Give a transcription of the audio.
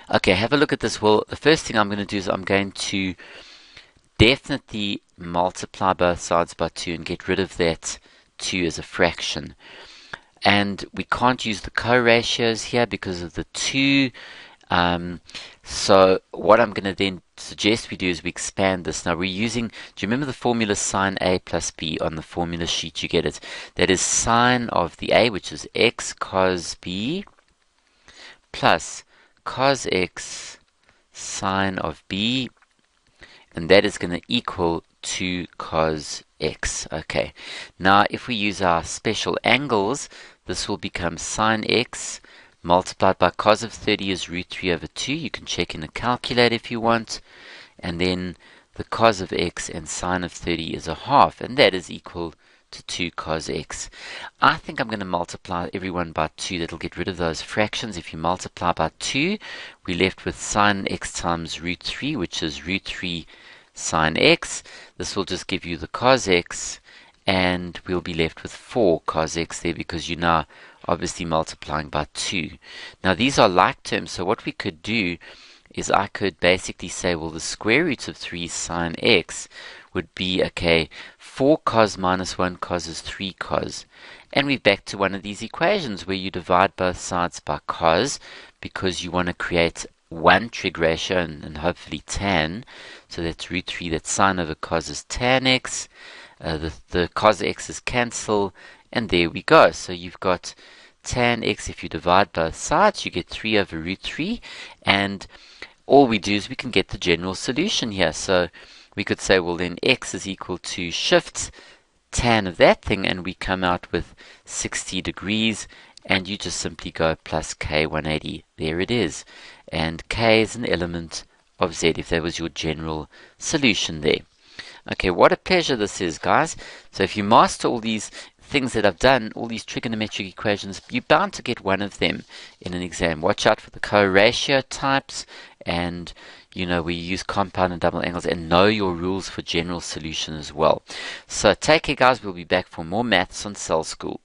Okay, have a look at this. Well, the first thing I'm going to do is I'm going to definitely multiply both sides by 2 and get rid of that 2 as a fraction. And we can't use the co-ratios here because of the 2. So what I'm going to then suggest we do is we expand this. Now we're using, do you remember the formula sine A plus B on the formula sheet? You get it. That is sine of the A, which is x cos B, plus cos x sine of B, and that is going to equal 2 cos x. Okay, now if we use our special angles, this will become sine x multiplied by cos of 30 is root 3 over 2. You can check in a calculator if you want. And then the cos of x and sine of 30 is a half, and that is equal to 2 cos x. I think I'm going to multiply everyone by 2. That'll get rid of those fractions. If you multiply by 2, we're left with sine x times root 3, which is root 3 sine x. This will just give you the cos x, and we'll be left with 4 cos x there because you're now obviously multiplying by 2. Now these are like terms, so what we could do is I could basically say, well, the square root of 3 sine x would be, okay, 4 cos minus 1 cos is 3 cos. And we're back to one of these equations where you divide both sides by cos because you want to create one trig ratio and hopefully tan. So that's root 3, that sine over cos is tan x. The cos x's cancel, and there we go. So you've got tan x. If you divide both sides, you get 3 over root 3, and all we do is we can get the general solution here. So we could say, well, then x is equal to shift tan of that thing, and we come out with 60 degrees, and you just simply go plus k 180. There it is. And k is an element of z if that was your general solution there. Okay, what a pleasure this is, guys. So if you master all these things that I've done, all these trigonometric equations, you're bound to get one of them in an exam. Watch out for the co-ratio types, and we use compound and double angles, and know your rules for general solution as well. So take care, guys. We'll be back for more maths on Cell School.